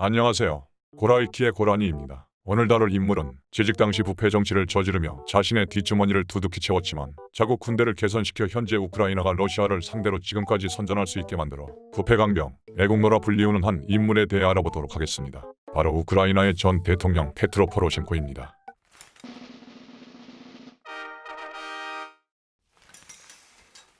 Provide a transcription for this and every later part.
안녕하세요. 고라이키의 고라니입니다. 오늘 다룰 인물은 재직 당시 부패 정치를 저지르며 자신의 뒷주머니를 두둑히 채웠지만 자국 군대를 개선시켜 현재 우크라이나가 러시아를 상대로 지금까지 선전할 수 있게 만들어 부패 강병, 애국노라 불리우는 한 인물에 대해 알아보도록 하겠습니다. 바로 우크라이나의 전 대통령 페트로 포로셴코입니다.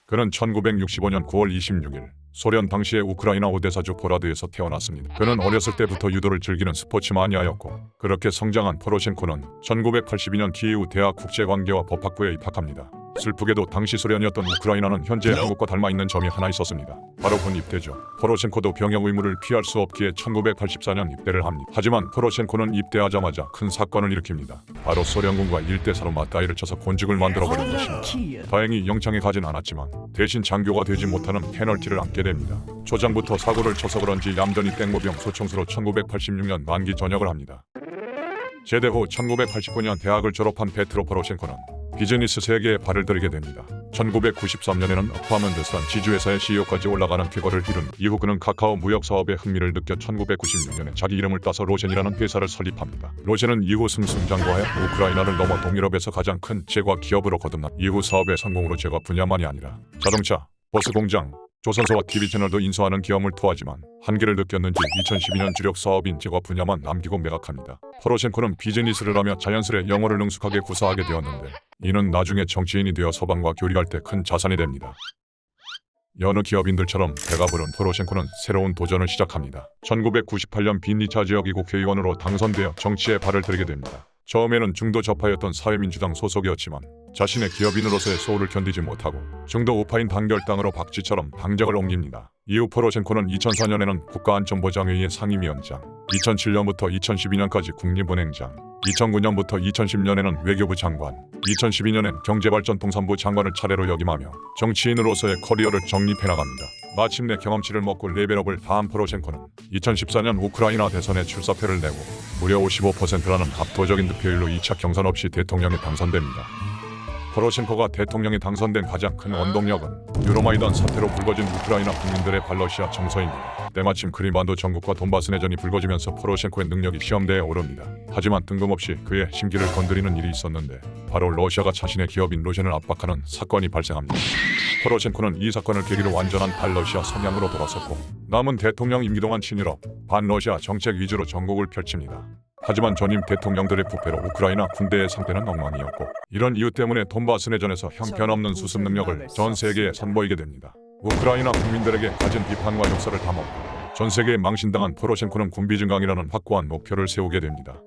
그는 1965년 9월 26일 소련 당시의 우크라이나 오데사주 포라드에서 태어났습니다. 그는 어렸을 때부터 유도를 즐기는 스포츠 마니아였고 그렇게 성장한 포로셴코는 1982년 키이우 대학 국제관계와 법학부에 입학합니다. 슬프게도 당시 소련이었던 우크라이나는 현재 한국과 닮아있는 점이 하나 있었습니다. 바로 군 입대죠. 포로셴코도 병역 의무를 피할 수 없기에 1984년 입대를 합니다. 하지만 포로셴코는 입대하자마자 큰 사건을 일으킵니다. 바로 소련군과 1대4로 맞다이를 쳐서 곤죽을 만들어버린 것입니다. 다행히 영창에 가진 않았지만 대신 장교가 되지 못하는 페널티를 안게 됩니다. 초장부터 사고를 쳐서 그런지 얌전히 땡모병 소총수로 1986년 만기 전역을 합니다. 제대 후 1989년 대학을 졸업한 페트로 포로셴코는 비즈니스 세계에 발을 들이게 됩니다. 1993년에는 어파먼드스란 지주회사의 CEO까지 올라가는 쾌거를 이룬 이후 그는 카카오 무역 사업에 흥미를 느껴 1996년에 자기 이름을 따서 로젠이라는 회사를 설립합니다. 로젠은 이후 승승장구하여 우크라이나를 넘어 동유럽에서 가장 큰 제과 기업으로 거듭난 이후 사업의 성공으로 제과 분야만이 아니라 자동차, 버스 공장, 조선소와 TV 채널도 인수하는 기업을 토하지만 한계를 느꼈는지 2012년 주력 사업인 제과 분야만 남기고 매각합니다. 포로셴코는 비즈니스를 하며 자연스레 영어를 능숙하게 구사하게 되었는데 이는 나중에 정치인이 되어 서방과 교류할 때 큰 자산이 됩니다. 여느 기업인들처럼 배가 부른 포로셴코는 새로운 도전을 시작합니다. 1998년 빈니차 지역 국회의원으로 당선되어 정치에 발을 들이게 됩니다. 처음에는 중도 좌파였던 사회민주당 소속이었지만 자신의 기업인으로서의 소울을 견디지 못하고 중도 우파인 단결당으로 박쥐처럼 당적을 옮깁니다. 이후 포로셴코는 2004년에는 국가안전보장회의의 상임위원장, 2007년부터 2012년까지 국립은행장, 2009년부터 2010년에는 외교부 장관, 2012년엔 경제발전통상부 장관을 차례로 역임하며 정치인으로서의 커리어를 정립해나갑니다. 마침내 경험치를 먹고 레벨업을 다한 포로셴코는 2014년 우크라이나 대선에 출사표를 내고 무려 55%라는 압도적인 득표율로 2차 경선 없이 대통령에 당선됩니다. 포로셴코가 대통령에 당선된 가장 큰 원동력은 유로마이단 사태로 불거진 우크라이나 국민들의 반러시아 정서입니다. 때마침 크림반도 전국과 돈바스 내전이 불거지면서 포로셴코의 능력이 시험대에 오릅니다. 하지만 뜬금없이 그의 심기를 건드리는 일이 있었는데 바로 러시아가 자신의 기업인 로젠을 압박하는 사건이 발생합니다. 포로셴코는 이 사건을 계기로 완전한 반러시아 성향으로 돌아섰고 남은 대통령 임기 동안 친유럽, 반러시아 정책 위주로 전국을 펼칩니다. 하지만 전임 대통령들의 부패로 우크라이나 군대의 상태는 엉망이었고 이런 이유 때문에 돈바스 내전에서 형편없는 수습 능력을 전 세계에 선보이게 됩니다. 우크라이나 국민들에게 가진 비판과 역사를 담아 전 세계에 망신당한 포로셴코는 군비 증강이라는 확고한 목표를 세우게 됩니다.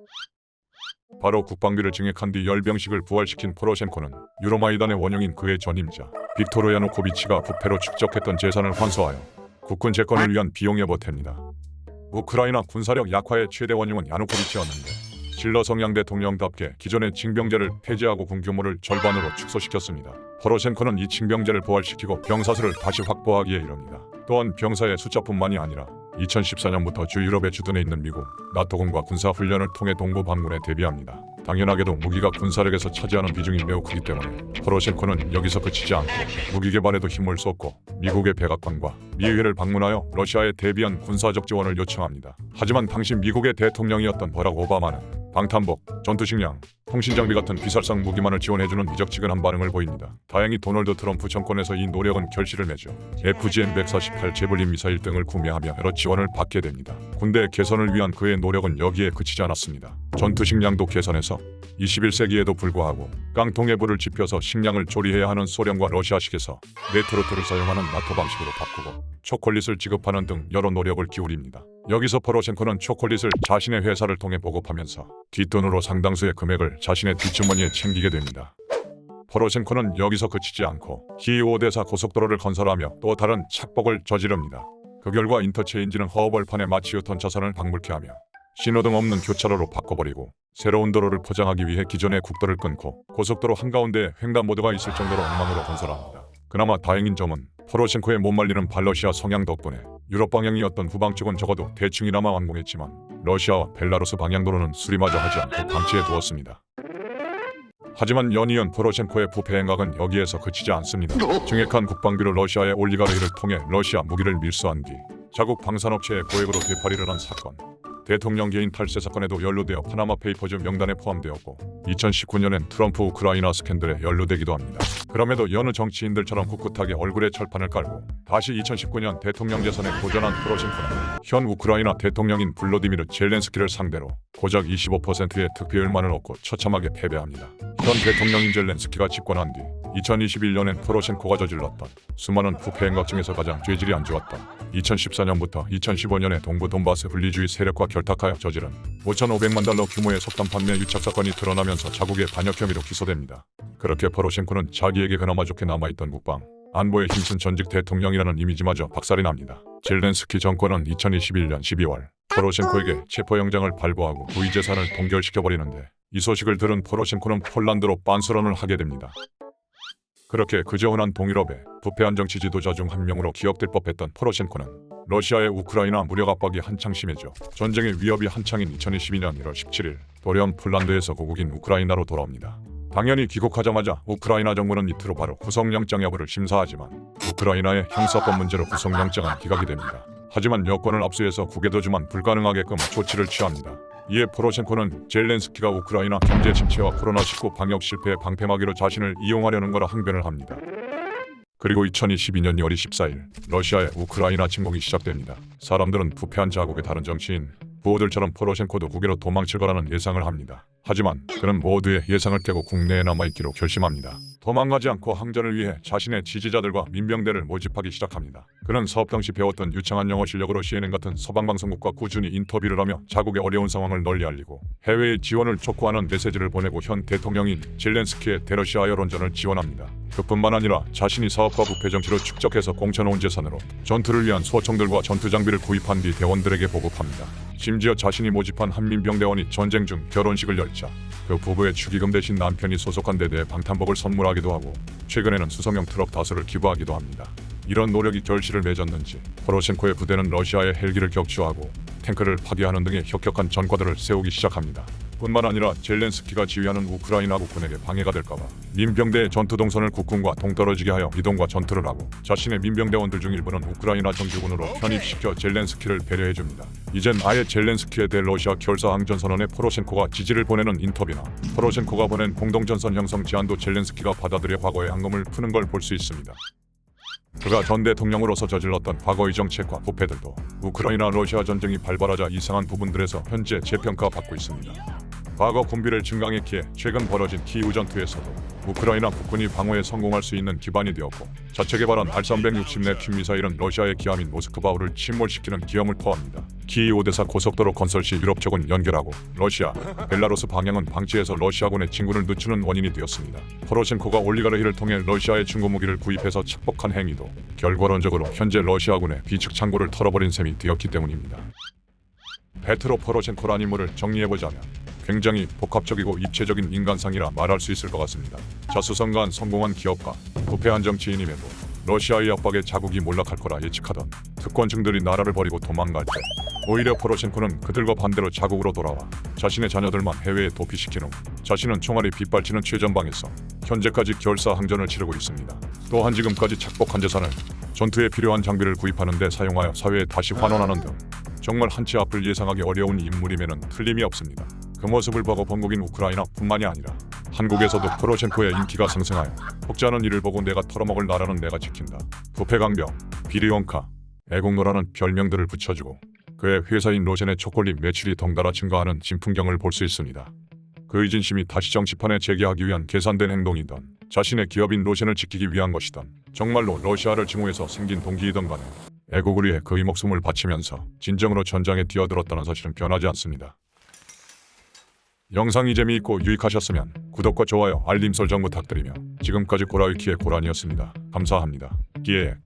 바로 국방비를 증액한 뒤 열병식을 부활시킨 포로셴코는 유로마이단의 원흉인 그의 전임자 빅토르 야누코비치가 부패로 축적했던 재산을 환수하여 국군 재건을 위한 비용에 보탭니다. 우크라이나 군사력 약화의 최대 원흉은 야누코비치였는데 질러 성향 대통령답게 기존의 징병제를 폐지하고 군 규모를 절반으로 축소시켰습니다. 포로셴코는 이 징병제를 부활시키고 병사수를 다시 확보하기에 이릅니다. 또한 병사의 숫자뿐만이 아니라 2014년부터 주유럽에 주둔해 있는 미국, 나토군과 군사훈련을 통해 동부 반군에 대비합니다. 당연하게도 무기가 군사력에서 차지하는 비중이 매우 크기 때문에 포로셴코는 여기서 그치지 않고 무기 개발에도 힘을 쏟고 미국의 백악관과 미의회를 방문하여 러시아에 대비한 군사적 지원을 요청합니다. 하지만 당시 미국의 대통령이었던 버락 오바마는 방탄복, 전투식량, 통신장비 같은 비살상 무기만을 지원해주는 미적지근한 반응을 보입니다. 다행히 도널드 트럼프 정권에서 이 노력은 결실을 맺어 FGM-148 제블린 미사일 등을 구매하며 여러 지원을 받게 됩니다. 군대 개선을 위한 그의 노력은 여기에 그치지 않았습니다. 전투식량도 개선해서 21세기에도 불구하고 깡통에 불을 지펴서 식량을 조리해야 하는 소련과 러시아식에서 네트로트를 사용하는 나토 방식으로 바꾸고 초콜릿을 지급하는 등 여러 노력을 기울입니다. 여기서 포로셴코는 초콜릿을 자신의 회사를 통해 보급하면서 뒷돈으로 상당수의 금액을 자신의 뒷주머니에 챙기게 됩니다. 포로셴코는 여기서 그치지 않고 키이우-오데사 고속도로를 건설하며 또 다른 착복을 저지릅니다. 그 결과 인터체인지는 허허벌판에 마치우턴 차선을 방불케 하며 신호등 없는 교차로로 바꿔버리고 새로운 도로를 포장하기 위해 기존의 국도를 끊고 고속도로 한가운데에 횡단보도가 있을 정도로 엉망으로 건설합니다. 그나마 다행인 점은 포로셴코의 못 말리는 반러시아 성향 덕분에 유럽 방향이었던 후방 쪽은 적어도 대충이나마 완공했지만 러시아와 벨라루스 방향도로는 수리마저 하지 않고 방치해 두었습니다. 하지만 연이은 포로셴코의 부패 행각은 여기에서 그치지 않습니다. 증액한 국방비를 러시아의 올리가르히를 통해 러시아 무기를 밀수한 뒤 자국 방산업체의 고액으로 되팔이를 한 사건. 대통령 개인 탈세 사건에도 연루되어 파나마 페이퍼즈 명단에 포함되었고 2019년엔 트럼프 우크라이나 스캔들에 연루되기도 합니다. 그럼에도 여느 정치인들처럼 꿋꿋하게 얼굴에 철판을 깔고 다시 2019년 대통령 재선에 도전한 포로셴코는 현 우크라이나 대통령인 블로디미르 젤렌스키를 상대로 고작 25%의 득표율만을 얻고 처참하게 패배합니다. 현 대통령인 젤렌스키가 집권한 뒤 2021년엔 포로셴코가 저질렀던 수많은 부패 행각 중에서 가장 죄질이 안 좋았던 2014년부터 2015년에 동부 돈바스 분리주의 세력과 결탁하여 저지른 5,500만 달러 규모의 석탄 판매 유착 사건이 드러나면서 자국의 반역 혐의로 기소됩니다. 그렇게 포로셴코는 자기에게 그나마 좋게 남아있던 국방, 안보에 힘쓴 전직 대통령이라는 이미지마저 박살이 납니다. 젤렌스키 정권은 2021년 12월 포로셴코에게 체포영장을 발부하고 부의 재산을 동결시켜버리는데 이 소식을 들은 포로셴코는 폴란드로 빤스런을 하게 됩니다. 그렇게 그저 흔한 동유럽의 부패한 정치 지도자 중 한 명으로 기억될 법했던 포로셴코는 러시아의 우크라이나 무력 압박이 한창 심해져 전쟁의 위협이 한창인 2022년 1월 17일 도련 폴란드에서 고국인 우크라이나로 돌아옵니다. 당연히 귀국하자마자 우크라이나 정부는 이틀 후 바로 구속영장 여부를 심사하지만 우크라이나의 형사법 문제로 구속영장은 기각이 됩니다. 하지만 여권을 압수해서 국외도주만 불가능하게끔 조치를 취합니다. 이에 포로셴코는 젤렌스키가 우크라이나 경제 침체와 코로나19 방역 실패의 방패막이로 자신을 이용하려는 거라 항변을 합니다. 그리고 2022년 2월 14일 러시아의 우크라이나 침공이 시작됩니다. 사람들은 부패한 자국의 다른 정치인 부호들처럼 포로셴코도 국외로 도망칠 거라는 예상을 합니다. 하지만 그는 모두의 예상을 깨고 국내에 남아있기로 결심합니다. 도망가지 않고 항전을 위해 자신의 지지자들과 민병대를 모집하기 시작합니다. 그는 사업 당시 배웠던 유창한 영어 실력으로 CNN 같은 서방 방송국과 꾸준히 인터뷰를 하며 자국의 어려운 상황을 널리 알리고 해외의 지원을 촉구하는 메시지를 보내고 현 대통령인 젤렌스키의 대러시아 여론전을 지원합니다. 그뿐만 아니라 자신이 사업과 부패 정치로 축적해서 공쳐놓은 재산으로 전투를 위한 소총들과 전투 장비를 구입한 뒤 대원들에게 보급합니다. 심지어 자신이 모집한 한민병대원이 전쟁 중 결혼식을 열자 그 부부의 축의금 대신 남편이 소속한 대대에 방탄복을 선물하기도 하고 최근에는 수송용 트럭 다수를 기부하기도 합니다. 이런 노력이 결실을 맺었는지 포로셴코의 부대는 러시아의 헬기를 격추하고 탱크를 파괴하는 등의 혁혁한 전과들을 세우기 시작합니다. 뿐만 아니라 젤렌스키가 지휘하는 우크라이나 국군에게 방해가 될까봐 민병대의 전투 동선을 국군과 동떨어지게 하여 이동과 전투를 하고 자신의 민병대원들 중 일부는 우크라이나 정규군으로 편입시켜 젤렌스키를 배려해줍니다. 이젠 아예 젤렌스키에 대해 러시아 결사항전선언에 포로셴코가 지지를 보내는 인터뷰나 포로셴코가 보낸 공동전선 형성 제안도 젤렌스키가 받아들여 과거의 앙금을 푸는 걸 볼 수 있습니다. 그가 전 대통령으로서 저질렀던 과거의 정책과 부패들도 우크라이나 러시아 전쟁이 발발하자 이상한 부분들에서 현재 재평가받고 있습니다. 과거 군비를 증강했기에 최근 벌어진 키이우 전투에서도 우크라이나 국군이 방어에 성공할 수 있는 기반이 되었고 자체 개발한 R-360 넵튠 미사일은 러시아의 기함인 모스크바우를 침몰시키는 기염을 토합니다. 키이우 오데사 고속도로 건설 시 유럽 쪽은 연결하고 러시아, 벨라루스 방향은 방치해서 러시아군의 진군을 늦추는 원인이 되었습니다. 포로셴코가 올리가르히를 통해 러시아의 중고 무기를 구입해서 착복한 행위도 결과론적으로 현재 러시아군의 비축 창고를 털어버린 셈이 되었기 때문입니다. 페트로 포로셴코란 인물을 정리해보자면 굉장히 복합적이고 입체적인 인간상이라 말할 수 있을 것 같습니다. 자수성가한 성공한 기업가, 부패한 정치인임에도 러시아의 압박에 자국이 몰락할 거라 예측하던 특권층들이 나라를 버리고 도망갈 때 오히려 포로셴코는 그들과 반대로 자국으로 돌아와 자신의 자녀들만 해외에 도피시킨 후 자신은 총알이 빗발치는 최전방에서 현재까지 결사항전을 치르고 있습니다. 또한 지금까지 착복한 재산을 전투에 필요한 장비를 구입하는 데 사용하여 사회에 다시 환원하는 등 정말 한치 앞을 예상하기 어려운 인물임에는 틀림이 없습니다. 그 모습을 보고 본국인 우크라이나뿐만이 아니라 한국에서도 포로셴코의 인기가 상승하여 혹자는 이를 보고 내가 털어먹을 나라는 내가 지킨다, 부패강병, 비리원카, 애국노라는 별명들을 붙여주고 그의 회사인 로젠의 초콜릿 매출이 덩달아 증가하는 진풍경을 볼 수 있습니다. 그의 진심이 다시 정치판에 재기하기 위한 계산된 행동이던 자신의 기업인 로젠을 지키기 위한 것이던 정말로 러시아를 증오해서 생긴 동기이던 간에 애국을 위해 그의 목숨을 바치면서 진정으로 전장에 뛰어들었다는 사실은 변하지 않습니다. 영상이 재미있고 유익하셨으면 구독과 좋아요, 알림 설정 부탁드리며 지금까지 고라위키의 고란이었습니다. 감사합니다. 기획